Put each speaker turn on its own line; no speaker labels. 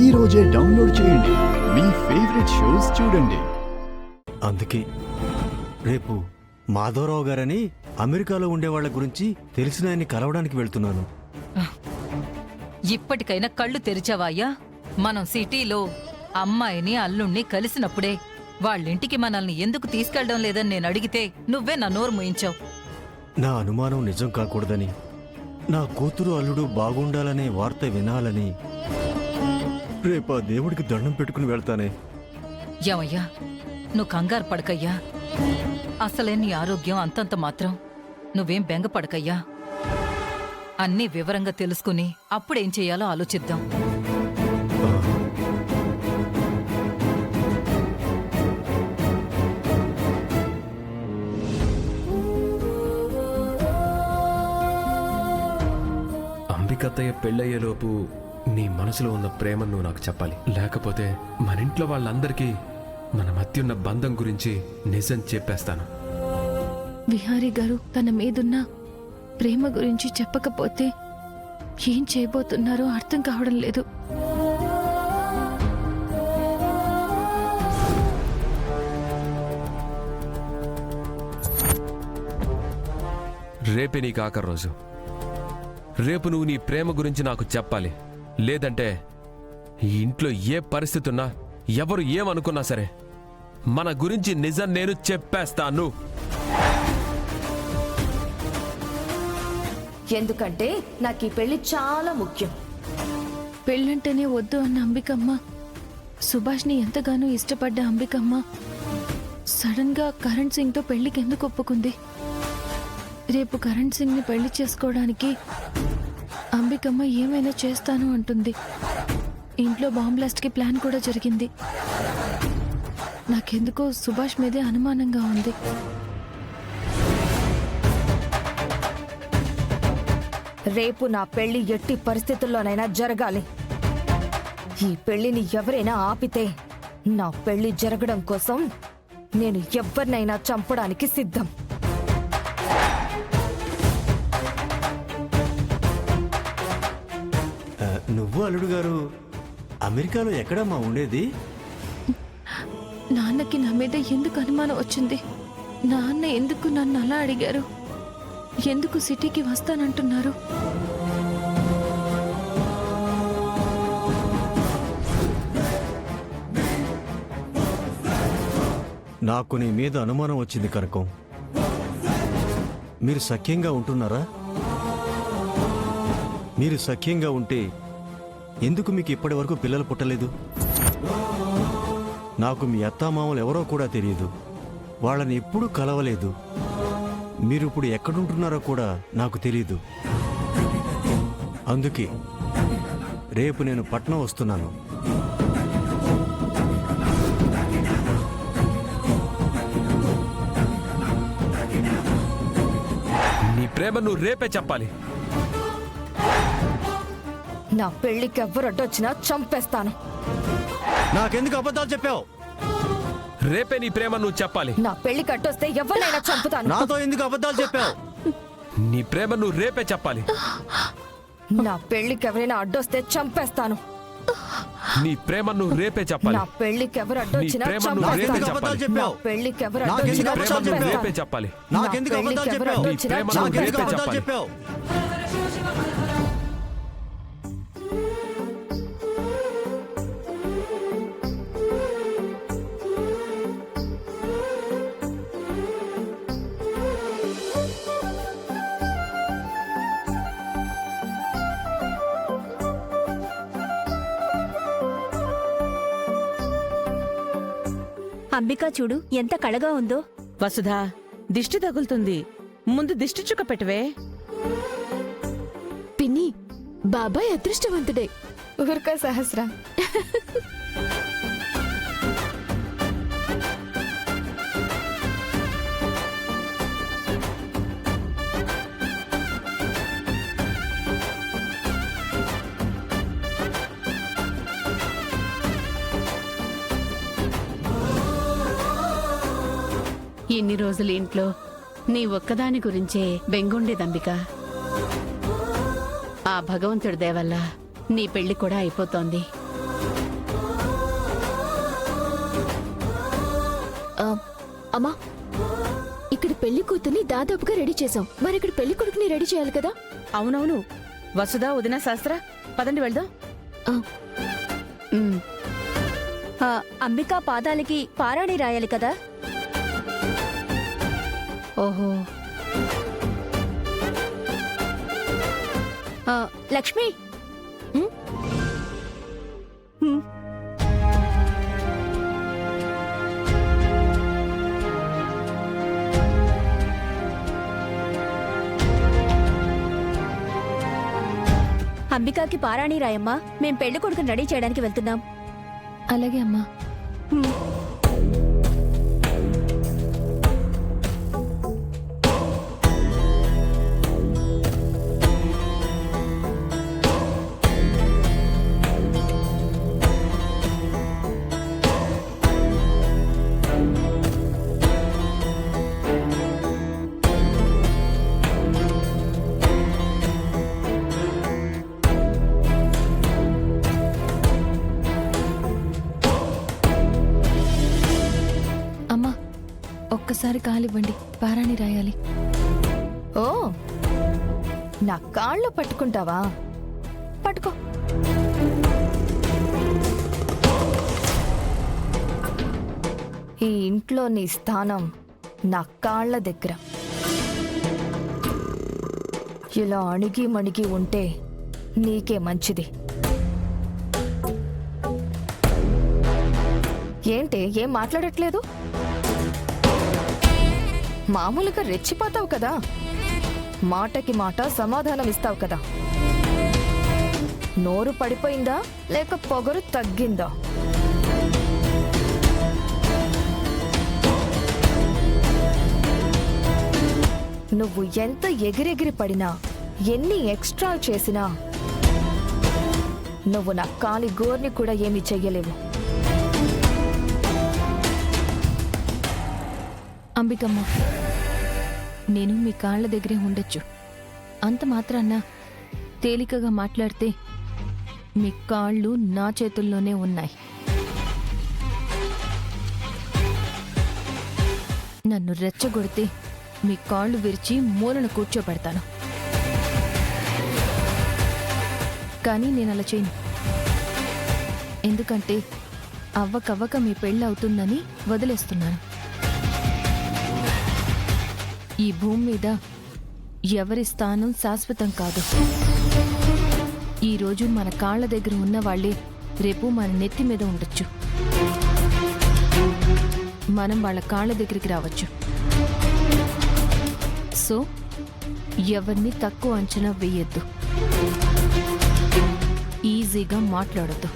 ఈ రోజే డౌన్లోడ్ చేయండి, మీ ఫేవరెట్ షోస్ చూడండి.
అందుకే రేపు మాధవరావు గారని అమెరికాలో ఉండేవాళ్ల గురించి తెలిసిన ఆయన్ని కలవడానికి వెళ్తున్నాను.
ఇప్పటికైనా కళ్ళు తెరిచావాయ్యా? మనం సిటీలో అమ్మాయిని అల్లుణ్ణి కలిసినప్పుడే వాళ్ళింటికి మనల్ని ఎందుకు తీసుకెళ్లడం లేదని నేను అడిగితే నువ్వే నా నోరు మూయించావు.
నా అనుమానం నిజం కాకూడదని, నా కూతురు అల్లుడు బాగుండాలనే వార్త వినాలని రేపు ఆ దేవుడికి దండం పెట్టుకుని వెళ్తానే.
ఏమయ్యా, నువ్వు కంగారు పడకయ్యా. అసలే నీ ఆరోగ్యం అంతంత మాత్రం. నువ్వేం బెంగపడకయ్యా. అన్నీ వివరంగా తెలుసుకుని అప్పుడేం చెయ్యాలో ఆలోచిద్దాం.
అంబికత్తయ్య పెళ్ళయ్యేలోపు నీ మనసులో ఉన్న ప్రేమను నువ్వు నాకు చెప్పాలి. లేకపోతే మన ఇంట్లో వాళ్ళందరికీ మన మధ్య ఉన్న బంధం గురించి నిజం చెప్పేస్తాను.
విహారీ గారు తన మీదున్న ప్రేమ గురించి చెప్పకపోతే ఏం చేయబోతున్నారో అర్థం కావడం లేదు.
రేపే నీకు ఆఖరి రోజు. రేపు నువ్వు నీ ప్రేమ గురించి నాకు చెప్పాలి. లేదంటే ఈ ఇంట్లో ఏ పరిస్థితి ఉన్నా, ఎవరు ఏమనుకున్నా సరే మన గురించి నిజం నేను చెప్పేస్తాను.
ఎందుకంటే నాకు ఈ పెళ్లి చాలా ముఖ్యం.
పెళ్ళంటేనే వద్దు అన్న అంబికమ్మ, సుభాష్ని ఎంతగానో ఇష్టపడ్డ అంబికమ్మ సడన్ గా కరణ్ సింగ్ తో పెళ్లికి ఎందుకు ఒప్పుకుంది? రేపు కరణ్ సింగ్ ని పెళ్లి చేసుకోవడానికి అంబికమ్మ ఏమైనా చేస్తాను అంటుంది. ఇంట్లో బాంబ్ బ్లాస్ట్ కి ప్లాన్ కూడా జరిగింది. నాకెందుకో సుభాష్ మీదే అనుమానంగా ఉంది.
రేపు నా పెళ్లి ఎట్టి పరిస్థితుల్లోనైనా జరగాలి. ఈ పెళ్లిని ఎవరైనా ఆపితే నా పెళ్లి జరగడం కోసం నేను ఎవరినైనా చంపడానికి సిద్ధం.
నువ్వు అల్లుడు గారు అమెరికాలో ఎక్కడమ్మా ఉండేది?
నాన్నకి నా మీద ఎందుకు అనుమానం వచ్చింది? నాన్న ఎందుకు నన్ను అలా అడిగారు? ఎందుకు సిటీకి వస్తానంటున్నారు?
నాకు నీ మీద అనుమానం వచ్చింది కనకం. మీరు సఖ్యంగా ఉంటున్నారా? మీరు సఖ్యంగా ఉంటే ఎందుకు మీకు ఇప్పటి వరకు పిల్లలు పుట్టలేదు? నాకు మీ అత్తామామలు ఎవరో కూడా తెలియదు. వాళ్ళని ఎప్పుడూ కలవలేదు. మీరు ఇప్పుడు ఎక్కడుంటున్నారో కూడా నాకు తెలీదు. అందుకే రేపు నేను పట్నం వస్తున్నాను.
నీ ప్రేమ నువ్వు రేపే చెప్పాలి.
నా పెళ్లికి ఎవరు అడ్డొచ్చినా చంపేస్తాను.
నాకెందుకు అబద్ధాలు చెప్పావు?
రేపే నీ ప్రేమ నువ్వు చెప్పాలి.
నా పెళ్లికి అడ్డొస్తే ఎవరినైనా చంపుతాను.
నాతో ఎందుకు అబద్ధాలు చెప్పావు?
నీ ప్రేమ నువ్వు రేపే చెప్పాలి.
నా పెళ్లికి ఎవరైనా అడ్డొస్తే చంపేస్తాను.
నీ ప్రేమ నువ్వు రేపే చెప్పాలి.
నా పెళ్లికి ఎవరు అడ్డొచ్చినా
నీ ప్రేమ నువ్వు రేపే
చంపేస్తాను.
చెప్పాలి.
నా పెళ్లికి ఎవరు
నాకెందుకు
అడ్డొచ్చినా
ప్రేమ నువ్వు
చంపేస్తాను.
రేపే చెప్పాలి.
నాకెందుకు అబద్ధాలు చెప్పావు?
నీ ప్రేమ నువ్వు
నాకెందుకు
రేపే
అబద్ధాలు
చెప్పాలి.
చెప్పావు?
అంబికా చూడు ఎంత కళగా ఉందో.
వసుధా, దిష్టి తగులుతుంది. ముందు దిష్టి చుక్క పెట్టవే.
పిన్ని, బాబాయ్ అదృష్టవంతుడే.
ఊరుకో సహస్ర.
ఇన్ని రోజులు ఇంట్లో నీ ఒక్కదాని గురించే బెంగుండేదంబిక. ఆ భగవంతుడి దయ వల్ల నీ పెళ్లి కూడా అయిపోతోంది.
అమ్మా, ఇక్కడ పెళ్లి కూతుర్ని దాదాపుగా రెడీ చేసాం. మరి ఇక్కడ పెళ్లి కొడుకుని రెడీ చేయాలి కదా?
అవునవును. వసుదా, వదిన, శాస్త్ర, పదండి వెళ్దాం.
అంబికా పాదాలకి పారాణి రాయాలి కదా?
ఓహో,
లక్ష్మి, అంబికాకి పారాణి రాయమ్మా. మేం పెళ్లి కొడుకుని రెడీ చేయడానికి వెళ్తున్నాం. అలాగే అమ్మా. ఒక్కసారి కాలివ్వండి, పారాణి రాయాలి.
ఓ, నా కాళ్ళు పట్టుకుంటావా? పట్టుకో. ఈ ఇంట్లో నీ స్థానం నా కాళ్ళ దగ్గర. ఇలా అణిగి మణిగి ఉంటే నీకే మంచిది. ఏంటే, ఏం మాట్లాడట్లేదు? మామూలుగా రెచ్చిపోతావు కదా, మాటకి మాట సమాధానం ఇస్తావు కదా. నోరు పడిపోయిందా లేక పొగరు తగ్గిందా? నువ్వు ఎంత ఎగిరెగిరి పడినా, ఎన్ని ఎక్స్ట్రా చేసినా నువ్వు నా కాలి గోర్ని కూడా ఏమీ చెయ్యలేవు.
అంబికమ్మ, నేను మీ కాళ్ల దగ్గరే ఉండొచ్చు. అంత మాత్రాన్న తేలికగా మాట్లాడితే మీ కాళ్ళు నా చేతుల్లోనే ఉన్నాయి. నన్ను రెచ్చగొడితే మీ కాళ్ళు విరిచి మూలను కూర్చోబెడతాను. కానీ నేను అలా చేయను. ఎందుకంటే అవ్వకవ్వక మీ పెళ్ళి అవుతుందని వదిలేస్తున్నాను. ఈ భూమి మీద ఎవరి స్థానం శాశ్వతం కాదు. ఈరోజు మన కాళ్ల దగ్గర ఉన్న వాళ్ళే రేపు మన నెత్తి మీద ఉండొచ్చు. మనం వాళ్ళ కాళ్ల దగ్గరికి రావచ్చు. సో ఎవరిని తక్కువ అంచనా వేయొద్దు, ఈజీగా మాట్లాడొద్దు.